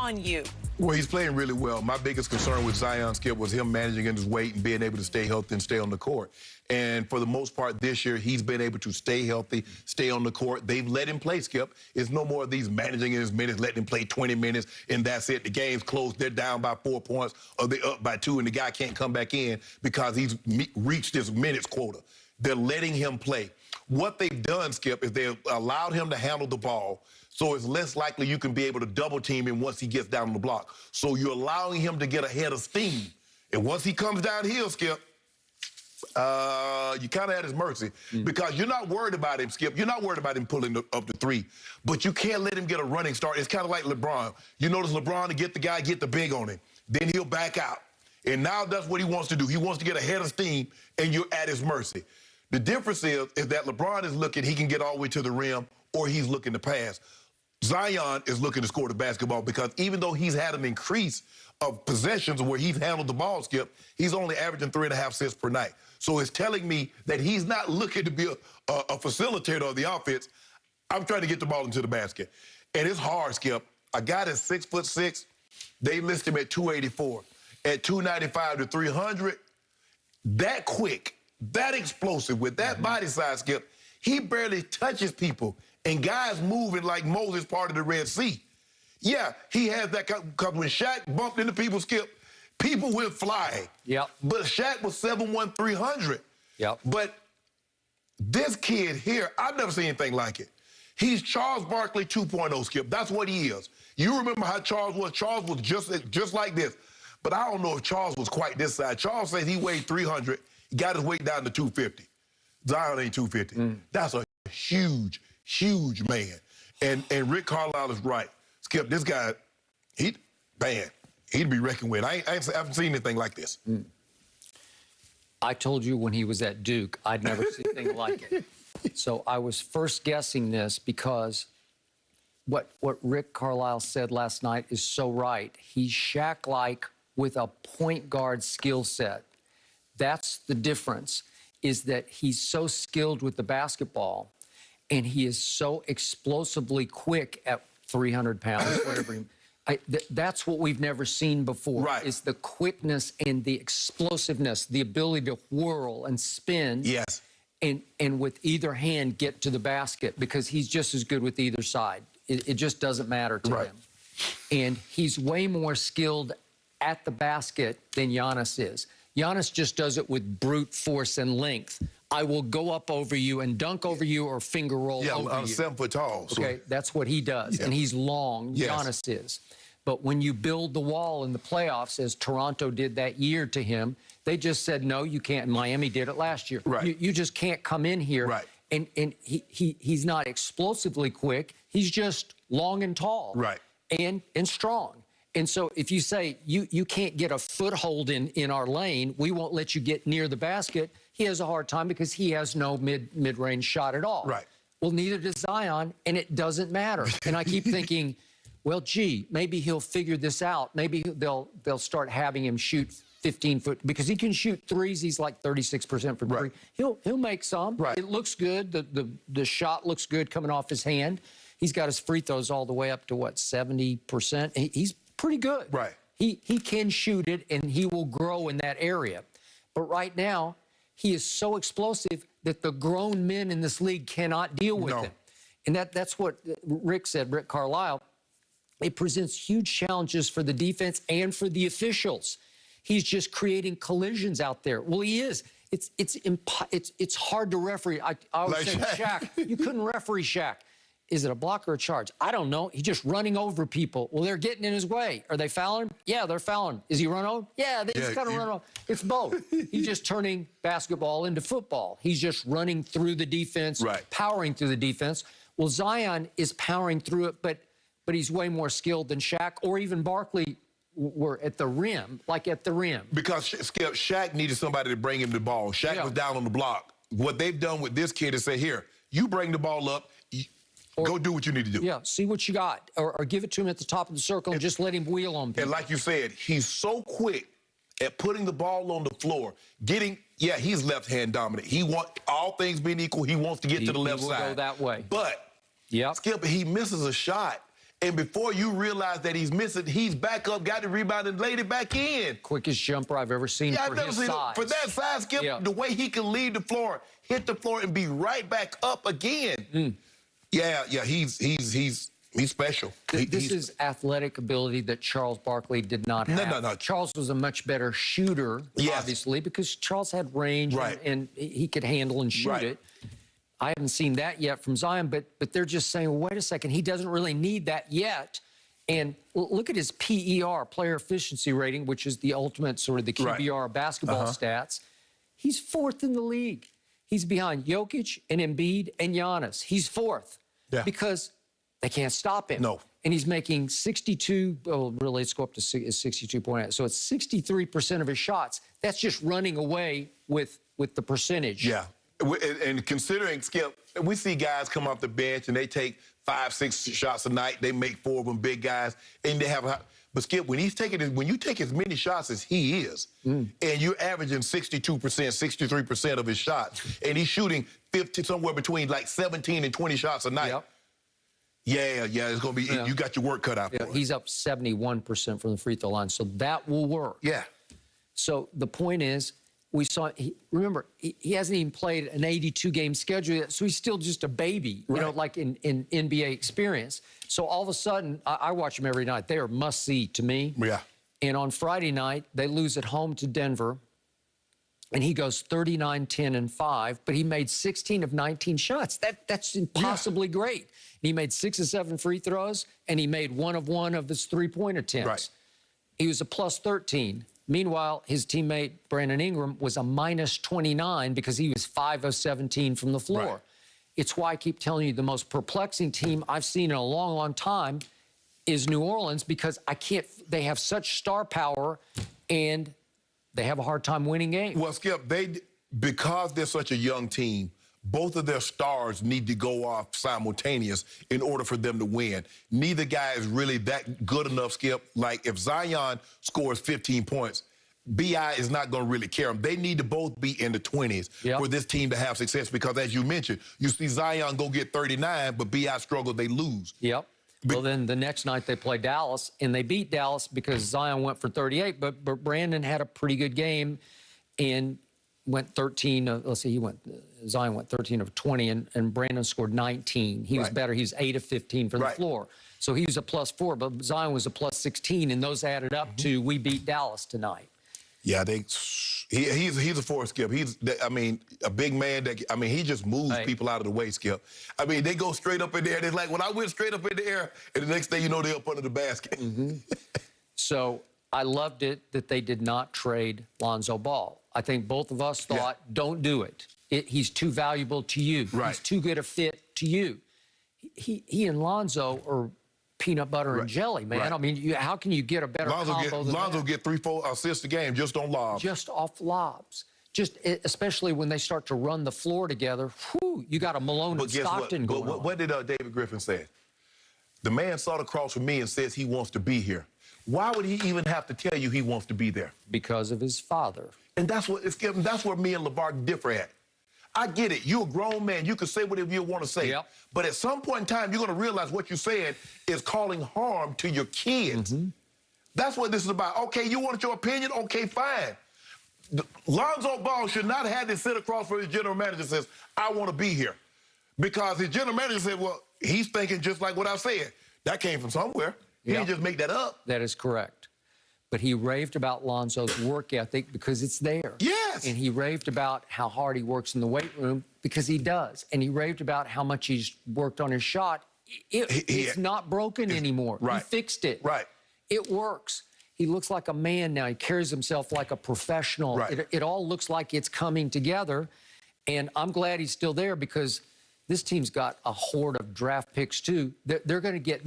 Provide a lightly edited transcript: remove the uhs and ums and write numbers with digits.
on you? Well, he's playing really well. My biggest concern with Zion, Skip, was him managing his weight and being able to stay healthy and stay on the court. And for the most part this year, he's been able to stay healthy, stay on the court. They've let him play, Skip. It's no more of these managing his minutes, letting him play 20 minutes, and that's it. The game's closed. They're down by 4 points, or they're up by 2, and the guy can't come back in because he's reached his minutes quota. They're letting him play. What they've done, Skip, is they've allowed him to handle the ball, so it's less likely you can be able to double team him once he gets down on the block. So you're allowing him to get ahead of steam. And once he comes downhill, Skip, you kind of at his mercy because you're not worried about him, Skip. You're not worried about him pulling up the 3, but you can't let him get a running start. It's kind of like LeBron. You notice LeBron to get the guy, get the big on him. Then he'll back out. And now that's what he wants to do. He wants to get ahead of steam, and you're at his mercy. The difference is that LeBron is looking, he can get all the way to the rim, or he's looking to pass. Zion is looking to score the basketball because even though he's had an increase of possessions where he's handled the ball, Skip, he's only averaging 3.5 assists per night. So it's telling me that he's not looking to be a facilitator of the offense. I'm trying to get the ball into the basket. And it's hard, Skip. A guy that's 6'6", they list him at 284. At 295 to 300, that quick, that explosive, with that body size, Skip, he barely touches people. And guys moving like Moses part of the Red Sea. Yeah, he has that because when Shaq bumped into people, Skip, people went flying. Yep. But Shaq was 7'1", 300. Yep. But this kid here, I've never seen anything like it. He's Charles Barkley 2.0, Skip. That's what he is. You remember how Charles was? Charles was just like this. But I don't know if Charles was quite this size. Charles said he weighed 300. He got his weight down to 250. Zion ain't 250. That's a huge, huge man. And Rick Carlisle is right. Skip, this guy, he'd be reckoned with. I haven't seen anything like this. I told you when he was at Duke, I'd never seen anything like it. So I was first guessing this because what Rick Carlisle said last night is so right. He's Shaq-like with a point guard skill set. That's the difference, is that he's so skilled with the basketball and he is so explosively quick at 300 pounds, whatever. That's what we've never seen before, is the quickness and the explosiveness, the ability to whirl and spin. Yes. And with either hand get to the basket because he's just as good with either side. It just doesn't matter to him. And he's way more skilled at the basket than Giannis is. Giannis just does it with brute force and length. I will go up over you and dunk over you or finger roll over you. Yeah, I'm 7 foot tall. So. Okay, that's what he does. And he's long, Giannis is. But when you build the wall in the playoffs, as Toronto did that year to him, they just said, no, you can't. Miami did it last year. You just can't come in here. And he's not explosively quick. He's just long and tall. And strong. And so if you say, you can't get a foothold in our lane, we won't let you get near the basket, he has a hard time because he has no mid-range shot at all. Well, neither does Zion, and it doesn't matter. And I keep thinking, well, gee, maybe he'll figure this out. Maybe they'll start having him shoot 15-foot, because he can shoot threes. He's like 36% from three. He'll make some. It looks good. The shot looks good coming off his hand. He's got his free throws all the way up to, what, 70%? He's pretty good. He can shoot it, and he will grow in that area. But right now, he is so explosive that the grown men in this league cannot deal with him. And that's what Rick said, Rick Carlisle. It presents huge challenges for the defense and for the officials. He's just creating collisions out there. Well, he is. It's hard to referee. I always say, Shaq, you couldn't referee Shaq. Is it a block or a charge? I don't know. He's just running over people. Well, they're getting in his way. Are they fouling him? Yeah, they're fouling him. Is he run over? Yeah, they just kind of run over. It's both. He's just turning basketball into football. He's just running through the defense, powering through the defense. Well, Zion is powering through it, but he's way more skilled than Shaq or even Barkley were at the rim, Because Skip, Shaq needed somebody to bring him the ball. Shaq was down on the block. What they've done with this kid is say, here, you bring the ball up, go do what you need to do. Yeah, see what you got. Or give it to him at the top of the circle and just let him wheel on people. And like you said, he's so quick at putting the ball on the floor, he's left-hand dominant. He wants, all things being equal, he wants to get to the left side. He will go that way. But, Skip, he misses a shot. And before you realize that he's missing, he's back up, got the rebound, and laid it back in. Quickest jumper I've ever seen for his size. For that size, Skip, the way he can leave the floor, hit the floor, and be right back up again. Yeah, he's special. This is athletic ability that Charles Barkley did not have. No. Charles was a much better shooter, obviously, because Charles had range and he could handle and shoot it. I haven't seen that yet from Zion, but they're just saying, well, wait a second, he doesn't really need that yet. And look at his PER, player efficiency rating, which is the ultimate sort of the QBR basketball stats. He's 4th in the league. He's behind Jokic and Embiid and Giannis. He's 4th because they can't stop him. No. And he's making 62, well, really, let's go up to 62.8. So it's 63% of his shots. That's just running away with the percentage. Yeah. And considering, Skip, we see guys come off the bench and they take 5, 6 shots a night. They make 4 of them big guys, and they have. But Skip, when you take as many shots as he is, and you're averaging 62%, 63% of his shots, and he's shooting somewhere between like 17 and 20 shots a night. Yeah, it's gonna be. You got your work cut out for it. He's up 71% from the free throw line, so that will work. Yeah. So the point is, we saw, remember, he hasn't even played an 82-game schedule yet, so he's still just a baby, you know, like in NBA experience. So all of a sudden, I watch him every night. They are must-see to me. Yeah. And on Friday night, they lose at home to Denver, and he goes 39, 10, and 5, but he made 16 of 19 shots. That's impossibly great. He made 6 of 7 free throws, and he made 1 of 1 of his three-point attempts. Right. He was a plus 13. Meanwhile, his teammate, Brandon Ingram, was a minus 29 because he was 5 of 17 from the floor. Right. It's why I keep telling you the most perplexing team I've seen in a long, long time is New Orleans, because they have such star power and they have a hard time winning games. Well, Skip, because they're such a young team, both of their stars need to go off simultaneous in order for them to win. Neither guy is really that good enough, Skip. Like, if Zion scores 15 points, B.I. is not going to really care. They need to both be in the 20s for this team to have success because, as you mentioned, you see Zion go get 39, but B.I. struggle, they lose. Yep. Well, then the next night they play Dallas, and they beat Dallas because Zion went for 38, but Brandon had a pretty good game and went 13, let's see, Zion went 13 of 20, and Brandon scored 19. He was better. He was 8 of 15 from the floor. So he was a plus 4, but Zion was a plus 16, and those added up to we beat Dallas tonight. Yeah, he's a force, Skip. I mean, a big man he just moves people out of the way, Skip. I mean, they go straight up in there, and it's like, when I went straight up in the air, and the next thing you know, they're up under the basket. So I loved it that they did not trade Lonzo Ball. I think both of us thought, don't do it. He's too valuable to you. He's too good a fit to you. He and Lonzo are peanut butter and jelly, man. I mean, how can you get a better combo than Lonzo that? get 3-4 assists a game just on lobs. Just off lobs. Especially when they start to run the floor together. Whew, you got a Malone and Stockton going on. What did David Griffin say? The man sat across from me and says he wants to be here. Why would he even have to tell you he wants to be there? Because of his father. And that's where me and LeVar differ at. I get it. You're a grown man. You can say whatever you want to say. But at some point in time, you're going to realize what you're saying is causing harm to your kids. That's what this is about. Okay, you want your opinion? Okay, fine. Lonzo Ball should not have to sit across from his general manager and says, I want to be here. Because his general manager said, well, he's thinking just like what I said. That came from somewhere. He didn't just make that up. That is correct. But he raved about Lonzo's work ethic because it's there. Yes. And he raved about how hard he works in the weight room because he does. And he raved about how much he's worked on his shot. It's not broken anymore. He fixed it. It works. He looks like a man now. He carries himself like a professional. It all looks like it's coming together. And I'm glad he's still there because this team's got a horde of draft picks, too. They're going to get